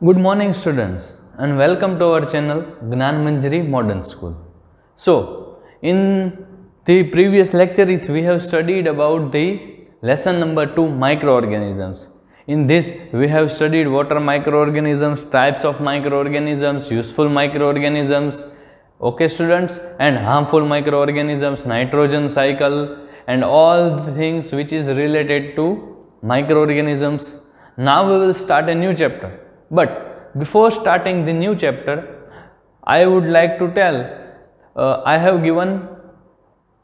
Good morning students and welcome to our channel Gnan Manjari Modern School. So in the previous lectures we have studied about the lesson number 2 microorganisms. In this we have studied what are microorganisms, types of microorganisms, useful microorganisms, okay students, and harmful microorganisms, nitrogen cycle and all the things which is related to microorganisms. Now we will start a new chapter. But before starting the new chapter, I would like to tell I have given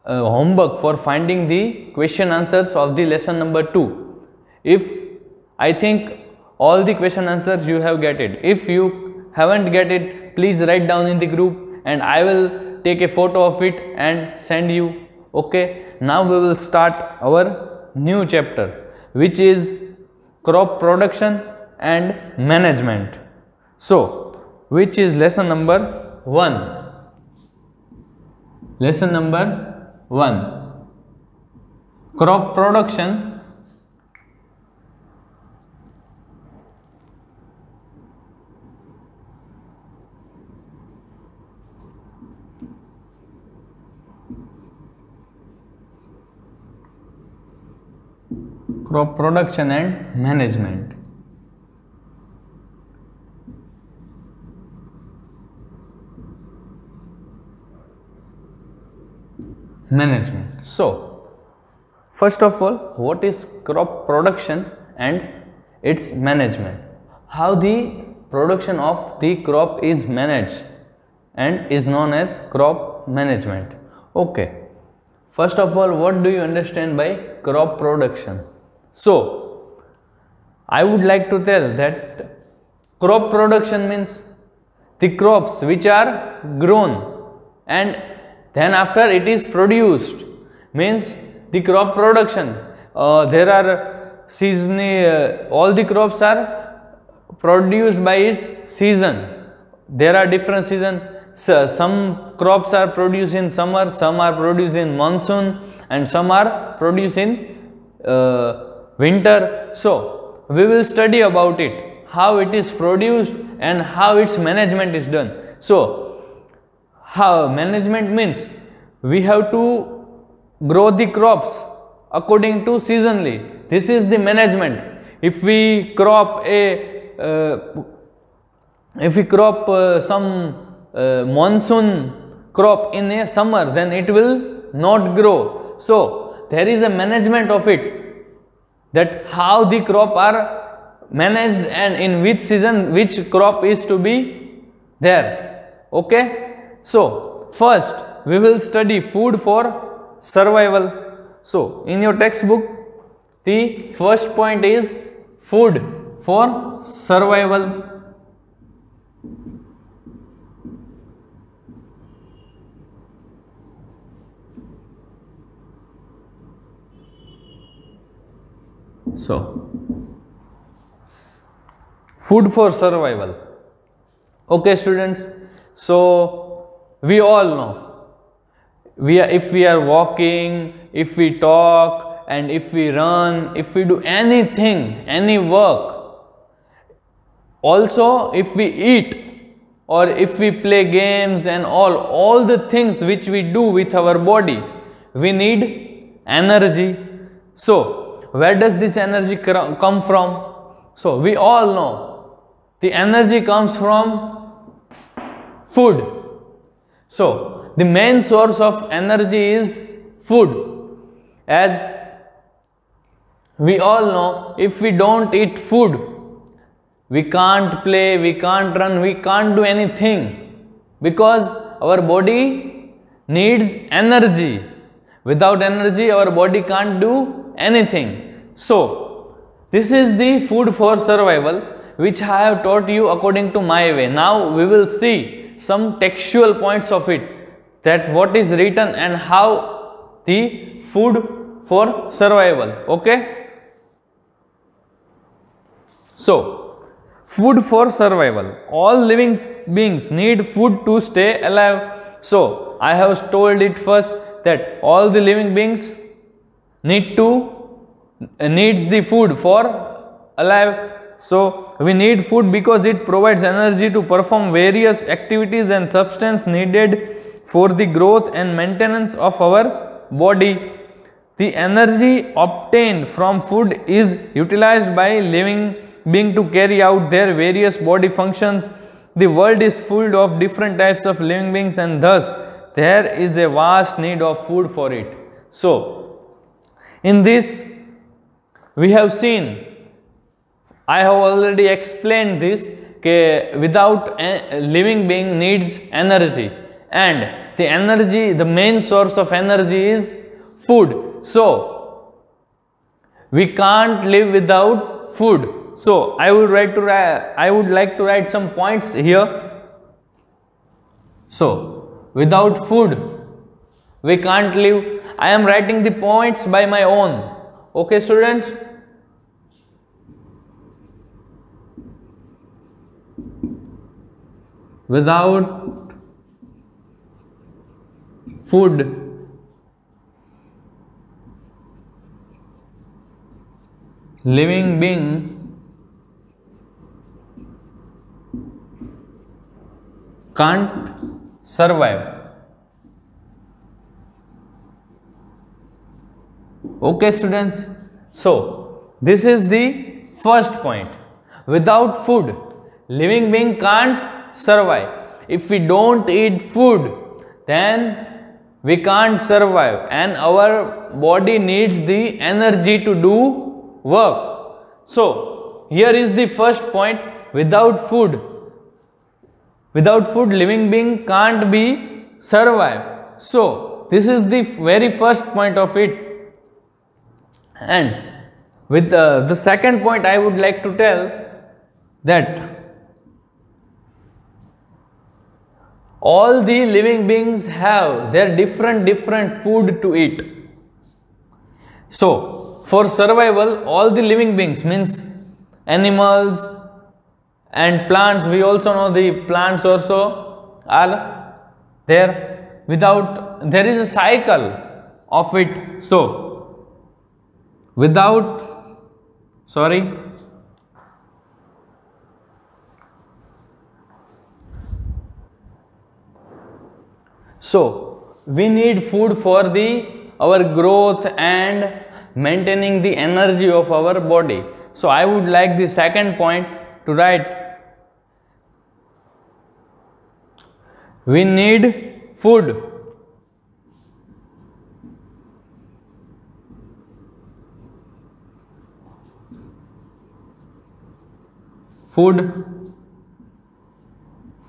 homework for finding the question answers of the lesson number 2. If I think all the question answers you have get it. If you haven't get it, please write down in the group and I will take a photo of it and send you. Okay. Now we will start our new chapter, which is crop production and management. So, which is lesson number 1. Lesson number 1. Crop production and management. So, first of all, what is crop production and its management? How the production of the crop is managed and is known as crop management. Okay. First of all, what do you understand by crop production? So, I would like to tell that crop production means the crops which are grown and then after it is produced, means the crop production. There are seasonal, all the crops are produced by its season. There are different seasons. So, some crops are produced in summer, some are produced in monsoon and some are produced in winter. So, we will study about it, how it is produced and how its management is done. So, how management means we have to grow the crops according to seasonally. This is the management. If we crop some monsoon crop in a summer, then it will not grow. So there is a management of it, that how the crop are managed and in which season which crop is to be there. Okay. So, first we will study food for survival. So, in your textbook, the first point is food for survival. So, food for survival. Okay, students. So, we all know, if we are walking, if we talk and if we run, if we do anything, any work, also if we eat or if we play games and all the things which we do with our body, we need energy. So, where does this energy come from? So, we all know the energy comes from food. So, the main source of energy is food. As we all know, if we don't eat food, we can't play, we can't run, we can't do anything, because our body needs energy. Without energy, our body can't do anything. So, this is the food for survival, which I have taught you according to my way. Now, we will see some textual points of it, that what is written and how the food for survival. Okay. So, food for survival. All living beings need food to stay alive. So, I have told it first that all the living beings needs the food for alive. So we need food because it provides energy to perform various activities and substance needed for the growth and maintenance of our body. The energy obtained from food is utilized by living beings to carry out their various body functions. The world is full of different types of living beings, and thus there is a vast need of food for it. So in this we have seen, I have already explained this, without a living being needs energy, and the energy, the main source of energy is food. So we can't live without food. So I would like to write some points here. So without food we can't live. I am writing the points by my own. Okay, students? Without food living being can't survive. Okay, students? So this is the first point. Without food living being can't survive. If we don't eat food, then we can't survive, and our body needs the energy to do work. So here is the first point. Without food living being can't be survive. So this is the very first point of it. And with the second point, I would like to tell that all the living beings have their different food to eat. So for survival, all the living beings, means animals and plants, we also know the plants also are there. Without, there is a cycle of it. So without, so we need food for our growth and maintaining the energy of our body. So I would like the second point to write, we need food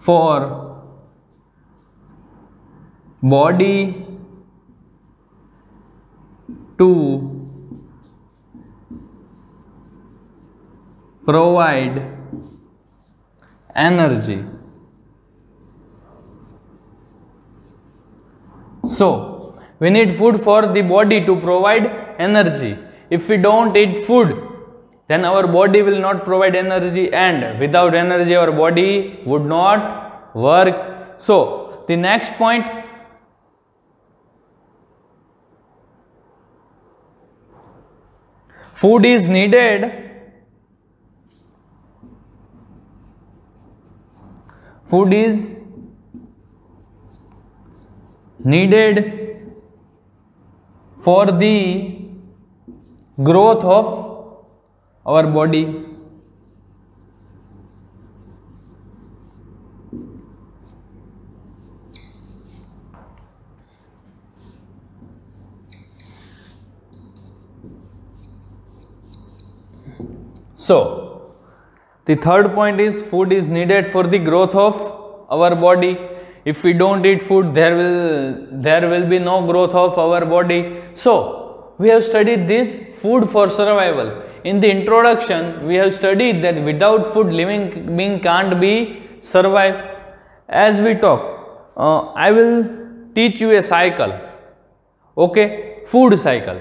for body to provide energy. So we need food for the body to provide energy. If we don't eat food, then our body will not provide energy, and without energy our body would not work. So the next point, food is needed for the growth of our body. So the third point is, food is needed for the growth of our body. If we don't eat food, there will be no growth of our body. So we have studied this food for survival. In the introduction, we have studied that without food living being can't be survive. As we talk, I will teach you a cycle. Okay, food cycle.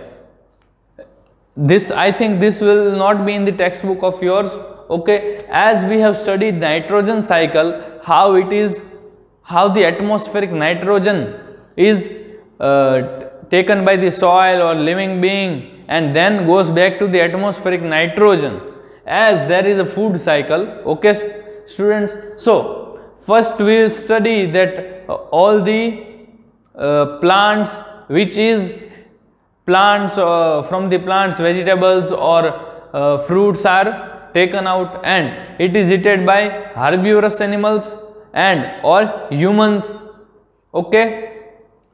This, I think this will not be in the textbook of yours. Okay, as we have studied nitrogen cycle, how the atmospheric nitrogen is taken by the soil or living being and then goes back to the atmospheric nitrogen, as there is a food cycle. Okay, students. So first we will study that all the plants, which is plants from the plants, vegetables or fruits are taken out, and it is eaten by herbivorous animals and or humans. Okay,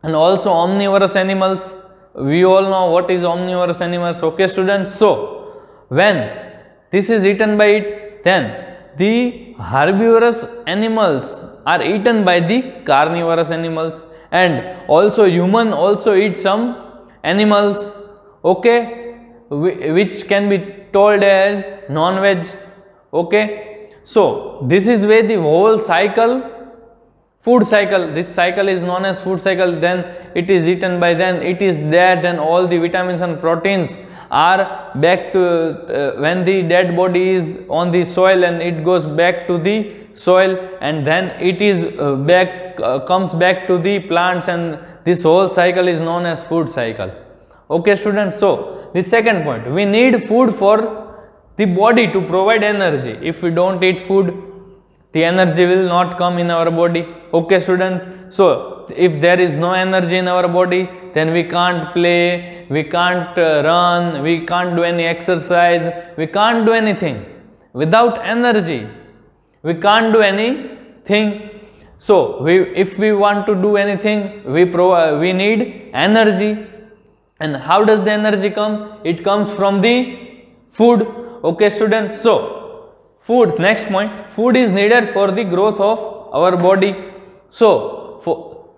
and also omnivorous animals. We all know what is omnivorous animals. Okay, students. So when this is eaten by it, then the herbivorous animals are eaten by the carnivorous animals, and also human also eat some animals. Okay, which can be told as non-veg. Okay, so this is where the whole cycle, food cycle, this cycle is known as food cycle. Then it is eaten by, then it is there, then all the vitamins and proteins are back to when the dead body is on the soil, and it goes back to the soil, and then it is comes back to the plants, and this whole cycle is known as food cycle. Okay, students. So the second point, we need food for the body to provide energy. If we don't eat food, the energy will not come in our body. Okay, students. So if there is no energy in our body, then we can't play, we can't run, we can't do any exercise, we can't do anything. Without energy, we can't do anything. So if we want to do anything, we need energy. And how does the energy come? It comes from the food. Okay, students. So food, next point, food is needed for the growth of our body. So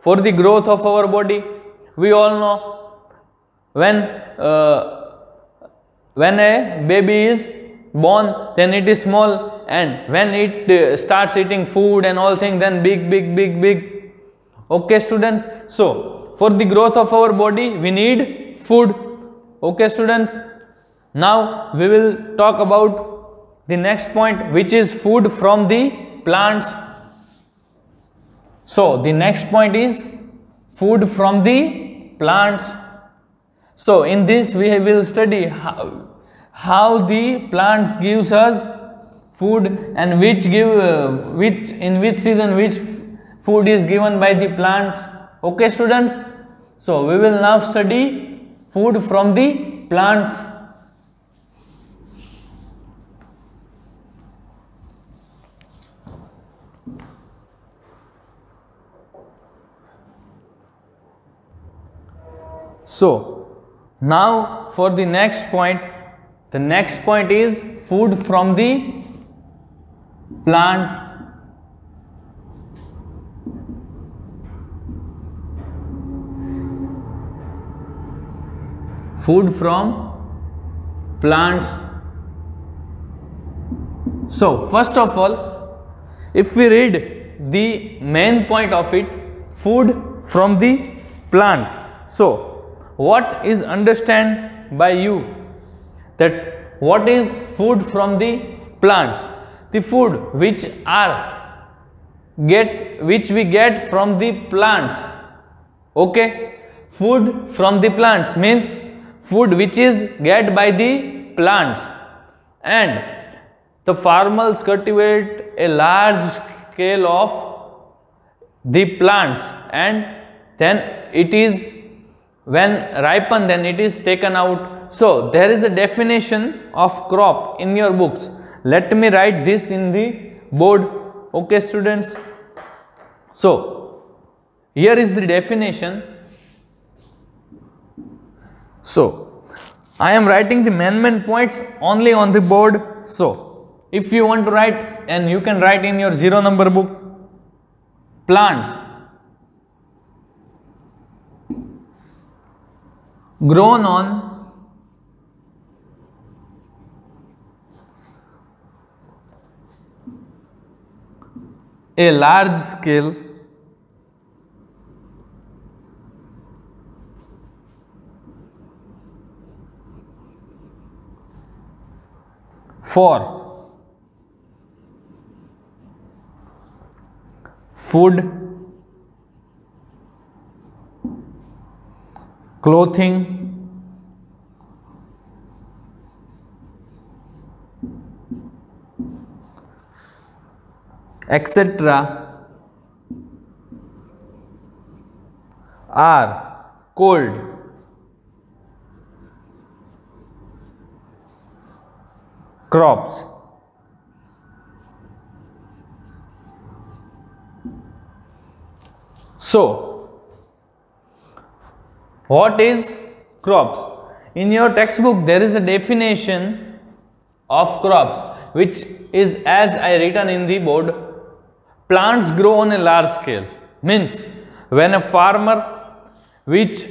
for the growth of our body, we all know when a baby is born, then it is small, and when it starts eating food and all things, then big. Okay, students. So for the growth of our body, we need food. Okay, students. Now we will talk about the next point, which is food from the plants. So the next point is food from the plants. So in this we will study how the plants gives us food, and in which season which food is given by the plants. Okay, students. So we will now study food from the plants. So now for the next point, the next point is food from the plant. Food from plants. So first of all, if we read the main point of it, food from the plant. So what is understand by you that what is food from the plants? The food which we get from the plants. Okay, food from the plants means food which is get by the plants, and the farmers cultivate a large scale of the plants, and then it is when ripen, then it is taken out. So there is a definition of crop in your books. Let me write this in the board. Okay, students. So here is the definition. So I am writing the main points only on the board. So if you want to write, and you can write in your 0 number book, plants grown on a large scale for food, clothing, etc. are called crops. So, what is crops? In your textbook there is a definition of crops which is as I written in the board. Plants grow on a large scale, means when a farmer which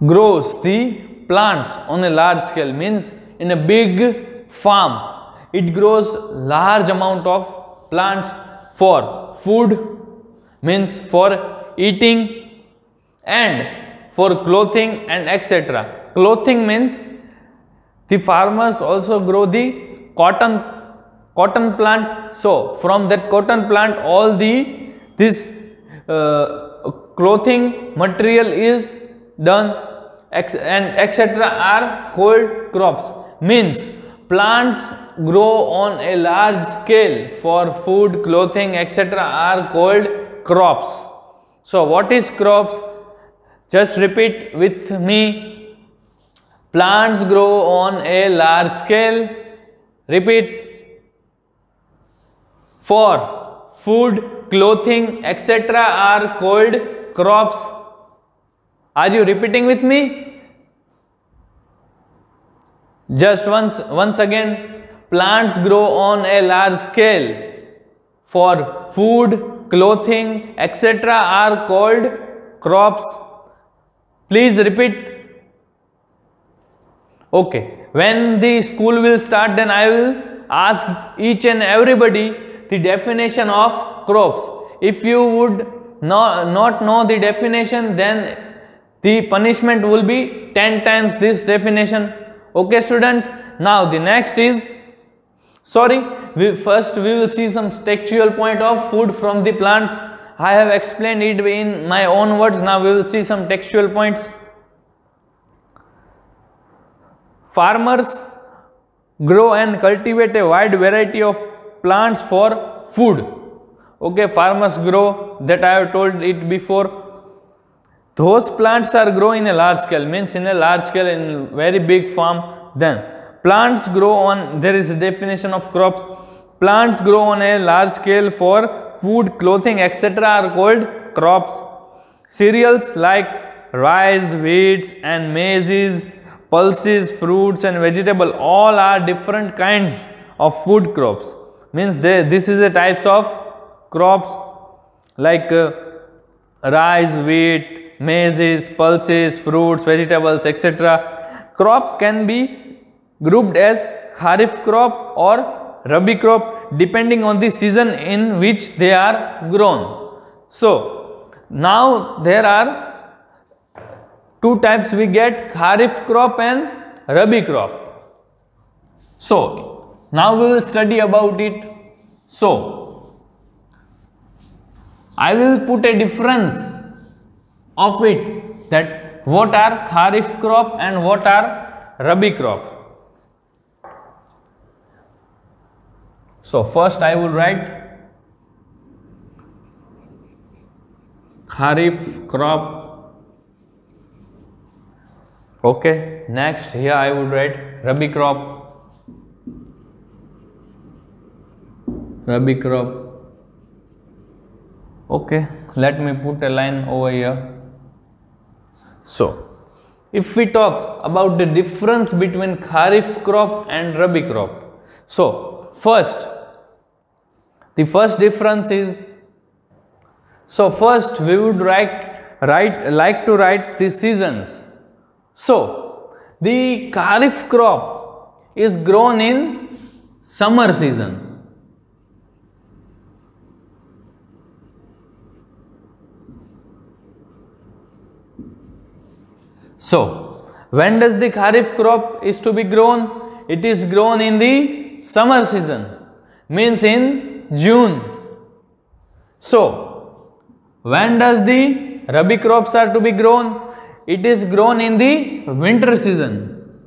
grows the plants on a large scale, means in a big farm it grows large amount of plants for food, means for eating and for clothing and etc. Clothing means the farmers also grow the cotton plant. So from that cotton plant all this clothing material is done and etc. are called crops. Means plants grow on a large scale for food, clothing etc. are called crops. So what is crops? Just repeat with me. Plants grow on a large scale. Repeat. For food, clothing etc. are called crops. Are you repeating with me? Just once again. Plants grow on a large scale for food, clothing etc. are called crops. Please repeat. Okay. When the school will start, then I will ask each and everybody the definition of crops. If you would not know the definition, then the punishment will be 10 times this definition. Okay students, now the next is, first we will see some textual point of food from the plants. I have explained it in my own words. Now we will see some textual points. Farmers grow and cultivate a wide variety of plants for food. Okay, farmers grow, that I have told it before. Those plants are grown in a large scale, means in a large scale, in very big farm. Then plants grow on, there is a definition of crops. Plants grow on a large scale for food, clothing etc. are called crops. Cereals like rice, wheat and maize, pulses, fruits and vegetables, all are different kinds of food crops. Means this is a types of crops like rice, wheat, maize, pulses, fruits, vegetables etc. Crop can be grouped as kharif crop or rabi crop depending on the season in which they are grown. So now there are two types we get, kharif crop and rabi crop. So now we will study about it. So I will put a difference of it, that what are kharif crop and what are rabi crop. So first I will write kharif crop. Okay, next here I would write rabi crop. Rabi crop. Okay, let me put a line over here. So if we talk about the difference between kharif crop and rabi crop, so the first difference is, so first we would like to write the seasons. So the kharif crop is grown in summer season. So when does the kharif crop is to be grown? It is grown in the summer season, means in June. So when does the rabi crops are to be grown? It is grown in the winter season.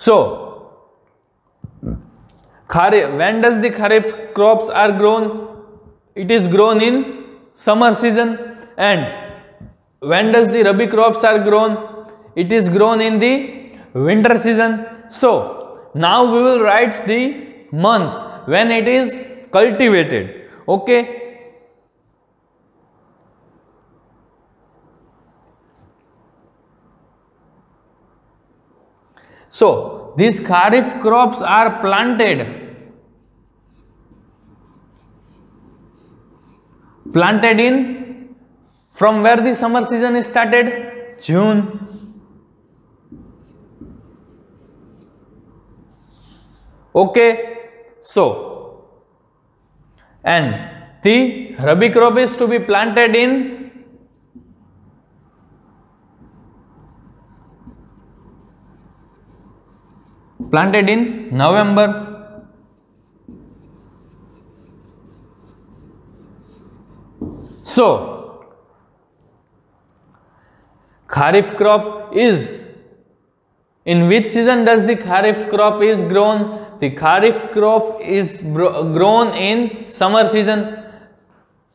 So, when does the Kharif crops are grown? It is grown in summer season. And when does the Rabi crops are grown? It is grown in the winter season. So, now we will write the months when it is cultivated. Okay. So, these Kharif crops are planted in, from where the summer season is started? June. Okay. So, and the Rabi crop is to be planted in November. So, Kharif crop is, in which season does the Kharif crop is grown? The Kharif crop is grown in summer season.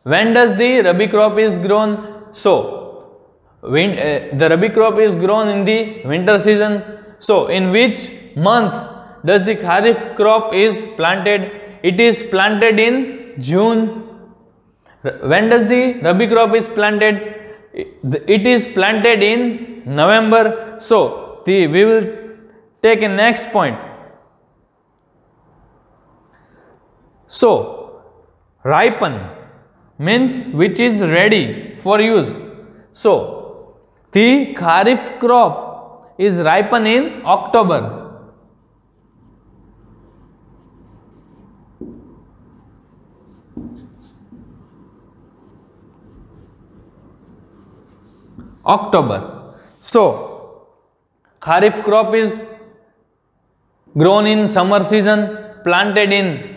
When does the Rabi crop is grown? So, the Rabi crop is grown in the winter season. So, in which month does the Kharif crop is planted? It is planted in June. When does the Rabi crop is planted? It is planted in November. So, we will take a next point. So, ripen means which is ready for use. So, the Kharif crop is ripen in October. So, Kharif crop is grown in summer season, planted in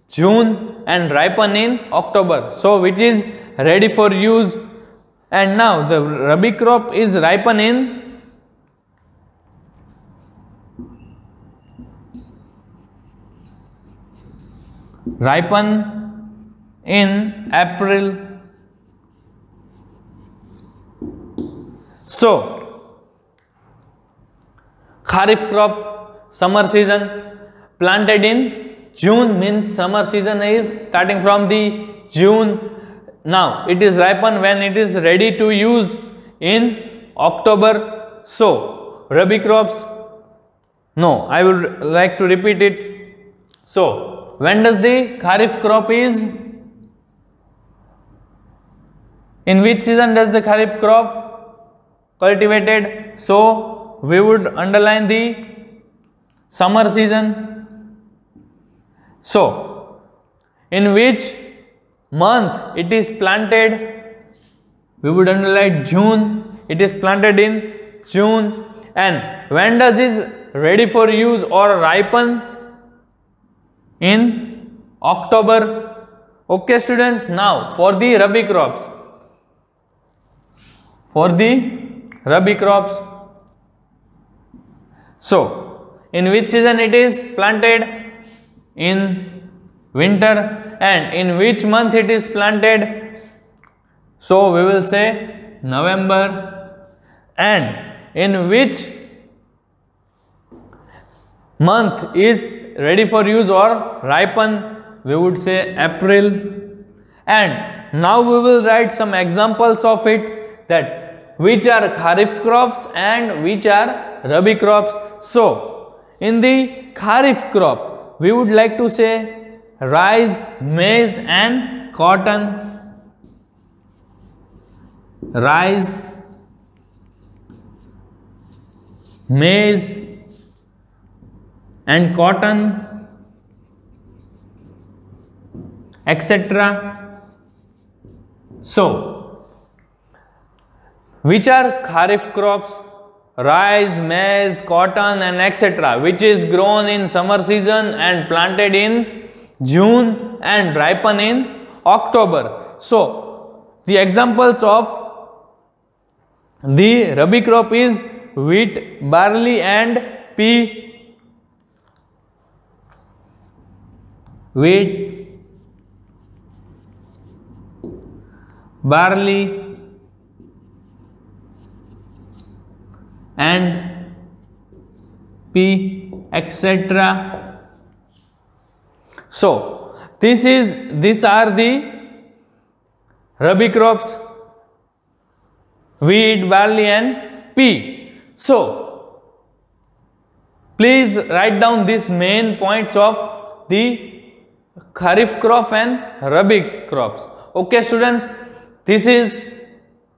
June and ripen in October. So, which is ready for use. And now the Rabi crop is ripen in April. So, Kharif crop summer season, planted in June, means summer season is starting from the June. Now it is ripen when it is ready to use in October. So, Rabi crops, no, I would like to repeat it. So, when does the Kharif crop is? In which season does the Kharif crop cultivated? So, we would underline the summer season. So, in which month it is planted? We would underline June. It is planted in June. And when does it is ready for use or ripen? In October. Okay, students. Now for the Rabi crops. So, in which season it is planted? In winter. And in which month it is planted? So, we will say November. And in which month is ready for use or ripen? We would say April. And now we will write some examples of it, that which are Kharif crops and which are Rabi crops. So, in the Kharif crop, we would like to say rice, maize and cotton. Rice, maize and cotton, etc. So, which are Kharif crops? Rice, maize, cotton and etc., which is grown in summer season and planted in June and ripen in October. So, the examples of the Rabi crop is wheat, barley and pea. wheat, barley and pea, etc. So these are the Rabi crops, wheat, barley and pea. So please write down these main points of the Kharif crop and Rabi crops. Okay students, this is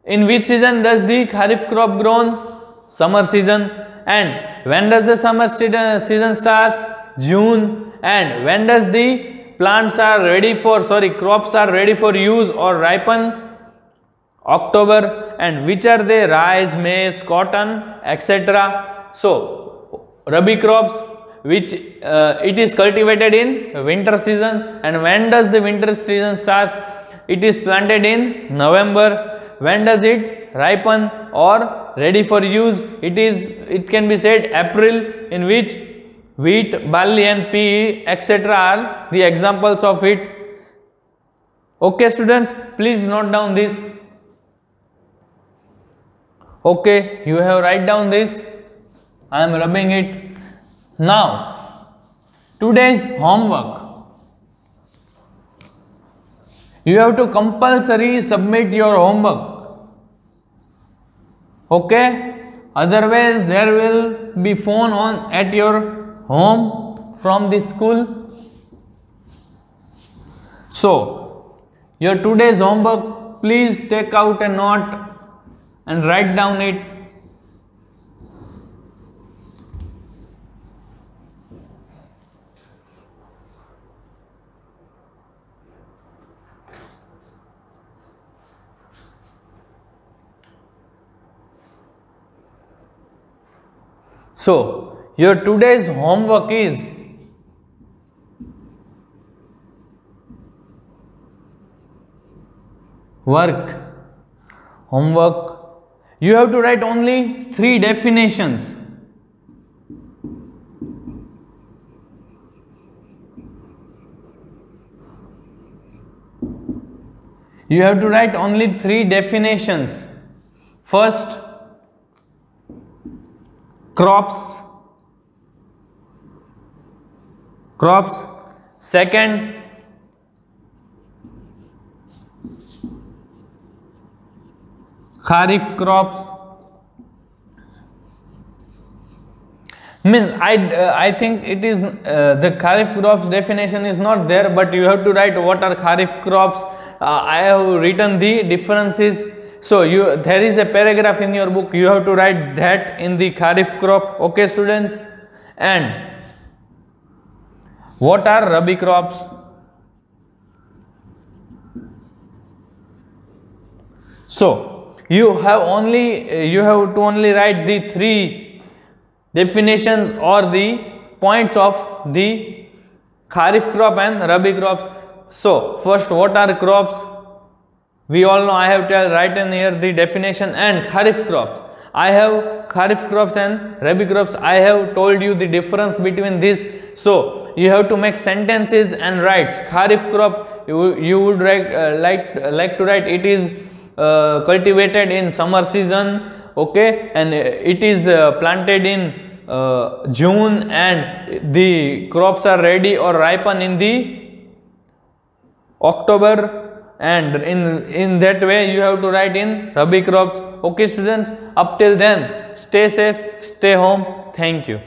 in which season does the Kharif crop grown? Summer season. And when does the summer season starts? June. And when does the crops are ready for use or ripen? October. And which are they? Rice, maize, cotton, etc. So Rabi crops, which it is cultivated in winter season. And when does the winter season start? It is planted in November. When does it ripen or ready for use? It can be said April, in which wheat, barley and pea etc. are the examples of it. Okay students, please note down this. Okay, you have write down this. I am rubbing it. Now today's homework. You have to compulsory submit your homework. Okay, otherwise there will be phone on at your home from the school. So your today's homework, please take out a note and write down it. So your today's homework is homework. You have to write only 3 definitions. You have to write only 3 definitions. First, crops. Second, Kharif crops. Means I think it is the Kharif crops definition is not there, but you have to write what are Kharif crops. I have written the differences. So there is a paragraph in your book. You have to write that in the Kharif crop. Okay students. And what are Rabi crops? So you have to only write the 3 definitions or the points of the Kharif crop and Rabi crops. So first, what are crops? We all know. I have written here the definition. And Kharif crops, I have Kharif crops and Rabi crops. I have told you the difference between this. So you have to make sentences and write. Kharif crop, you would like to write it is cultivated in summer season. Okay, and it is planted in June, and the crops are ready or ripen in the October. And in that way you have to write in Rabi crops. Okay students, up till then, stay safe, stay home. Thank you.